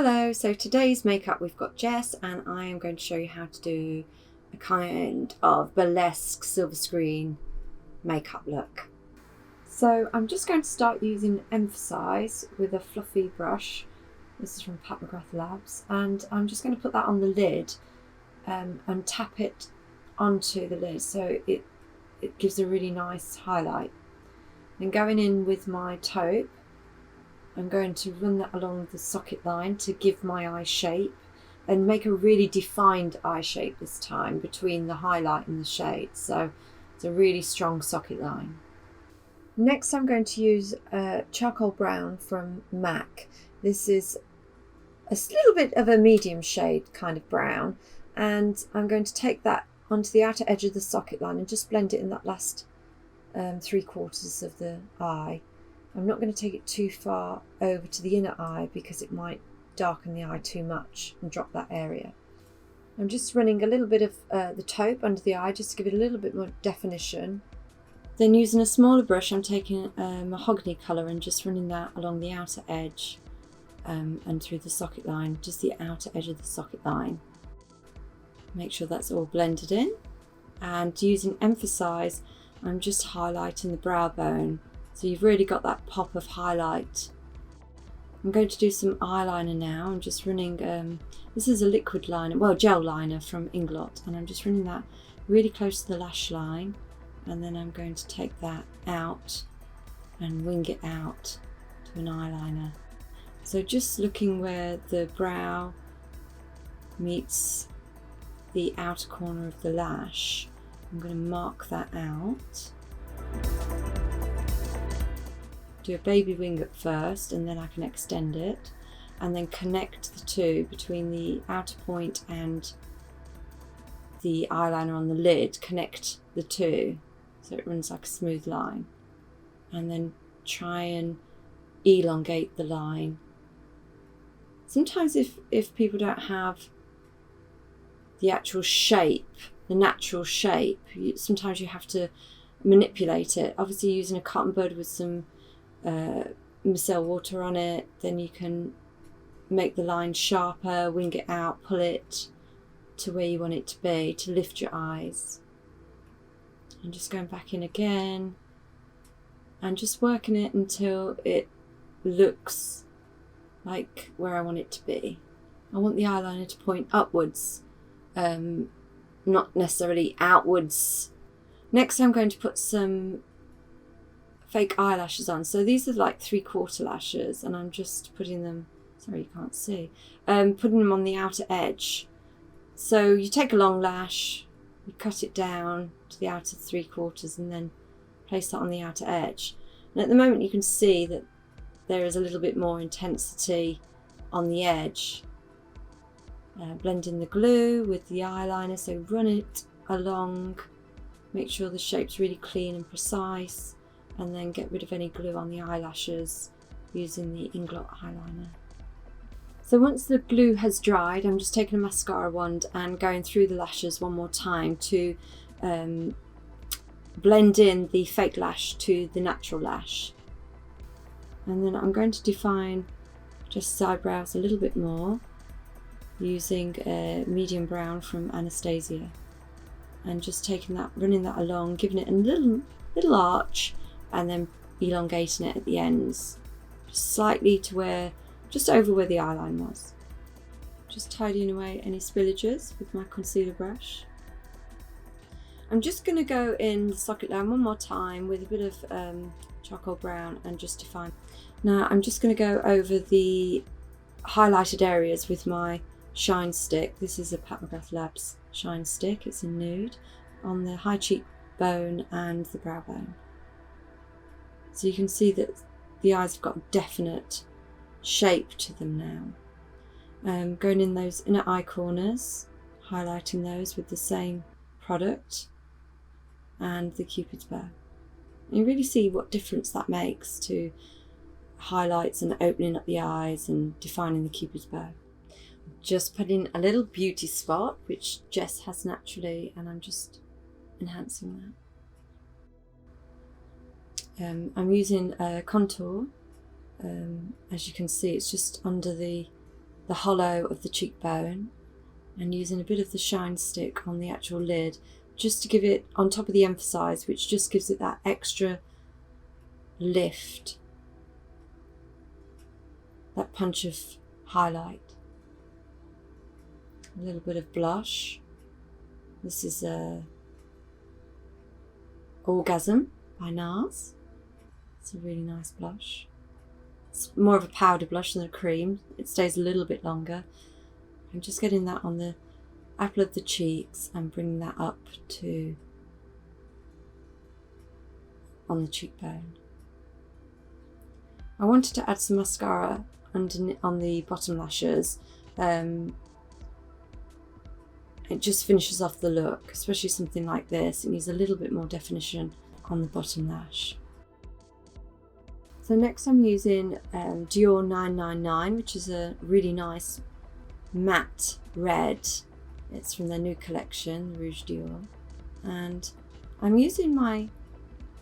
Hello, so today's makeup we've got Jess and I am going to show you how to do a kind of burlesque silver screen makeup look. So I'm just going to start using Emphasize with a fluffy brush. This is from Pat McGrath Labs, and I'm just going to put that on the lid and tap it onto the lid so it gives a really nice highlight. Then going in with my taupe, I'm going to run that along the socket line to give my eye shape and make a really defined eye shape this time between the highlight and the shade. So it's a really strong socket line. Next I'm going to use charcoal brown from MAC. This is a little bit of a medium shade kind of brown, and I'm going to take that onto the outer edge of the socket line and just blend it in that last 3/4 of the eye. I'm not going to take it too far over to the inner eye because it might darken the eye too much and drop that area. I'm just running a little bit of the taupe under the eye just to give it a little bit more definition. Then using a smaller brush, I'm taking a mahogany colour and just running that along the outer edge and through the socket line, just the outer edge of the socket line. Make sure that's all blended in. And using Emphasize, I'm just highlighting the brow bone. So you've really got that pop of highlight. I'm going to do some eyeliner now. I'm just running, this is a liquid liner, well, gel liner from Inglot, and I'm just running that really close to the lash line, and then I'm going to take that out and wing it out to an eyeliner. So just looking where the brow meets the outer corner of the lash, I'm going to mark that out. Do a baby wing at first, and then I can extend it and then connect the two between the outer point and the eyeliner on the lid. Connect the two so it runs like a smooth line, and then try and elongate the line. Sometimes if people don't have the actual shape, the natural shape, sometimes you have to manipulate it. Obviously using a cotton bud with some micellar water on it, then you can make the line sharper, wing it out, pull it to where you want it to be to lift your eyes. And just going back in again and just working it until it looks like where I want it to be. I want the eyeliner to point upwards, not necessarily outwards. Next I'm going to put some fake eyelashes on. So these are like 3/4 lashes, and I'm just putting them, sorry you can't see, putting them on the outer edge. So you take a long lash, you cut it down to the outer 3/4 and then place that on the outer edge. And at the moment you can see that there is a little bit more intensity on the edge. Blend in the glue with the eyeliner, so run it along, make sure the shape's really clean and precise, and then get rid of any glue on the eyelashes using the Inglot eyeliner. So once the glue has dried, I'm just taking a mascara wand and going through the lashes one more time to blend in the fake lash to the natural lash. And then I'm going to define just eyebrows a little bit more using a medium brown from Anastasia, and just taking that, running that along, giving it a little arch, and then elongating it at the ends, just slightly to where, just over where the eyeline was. Just tidying away any spillages with my concealer brush. I'm just going to go in the socket line one more time with a bit of charcoal brown and just define. Now I'm just going to go over the highlighted areas with my shine stick. This is a Pat McGrath Labs shine stick, it's in nude, on the high cheekbone and the brow bone. So you can see that the eyes have got a definite shape to them now. Going in those inner eye corners, highlighting those with the same product and the Cupid's bow. And you really see what difference that makes to highlights and opening up the eyes and defining the Cupid's bow. Just putting a little beauty spot, which Jess has naturally, and I'm just enhancing that. I'm using a contour. As you can see, it's just under the the hollow of the cheekbone and using a bit of the shine stick on the actual lid just to give it on top of the emphasize, which just gives it that extra lift, that punch of highlight. A little bit of blush. This is Orgasm by NARS. It's a really nice blush. It's more of a powder blush than a cream. It stays a little bit longer. I'm just getting that on the apple of the cheeks and bringing that up to on the cheekbone. I wanted to add some mascara on the bottom lashes. It just finishes off the look, especially something like this. It needs a little bit more definition on the bottom lash. So next I'm using Dior 999, which is a really nice matte red. It's from their new collection, Rouge Dior. And I'm using my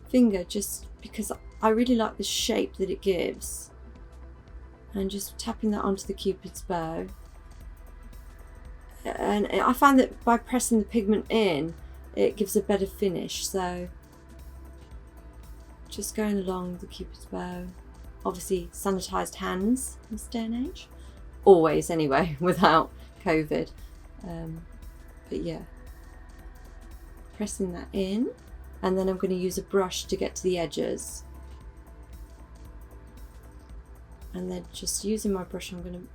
finger just because I really like the shape that it gives. And just tapping that onto the Cupid's bow. And I find that by pressing the pigment in, it gives a better finish. So just going along the Cupid's bow. Obviously sanitized hands in this day and age. Always anyway, without COVID. But yeah, pressing that in, and then I'm going to use a brush to get to the edges. And then just using my brush, I'm going to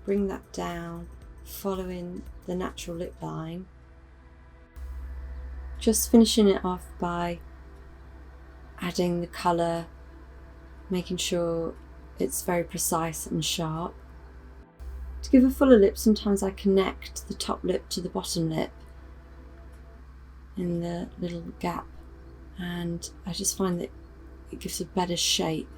bring that down, following the natural lip line. Just finishing it off by adding the colour, making sure it's very precise and sharp. To give a fuller lip, sometimes I connect the top lip to the bottom lip in the little gap, and I just find that it gives a better shape.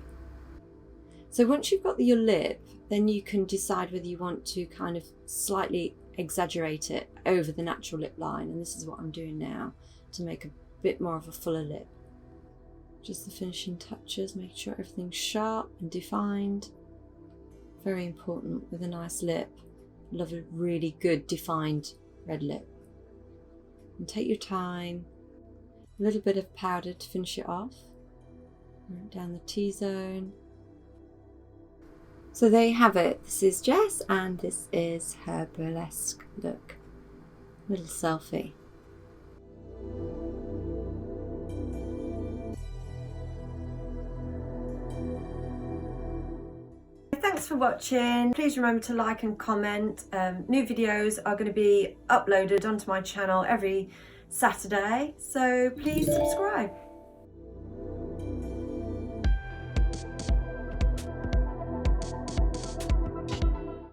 So once you've got your lip, then you can decide whether you want to kind of slightly exaggerate it over the natural lip line, and this is what I'm doing now to make a bit more of a fuller lip. Just the finishing touches, making sure everything's sharp and defined. Very important with a nice lip. Love a really good defined red lip. And take your time. A little bit of powder to finish it off. Right down the T-zone. So there you have it. This is Jess and this is her burlesque look. Little selfie. Thanks for watching. Please remember to like and comment. New videos are going to be uploaded onto my channel every Saturday, so please subscribe.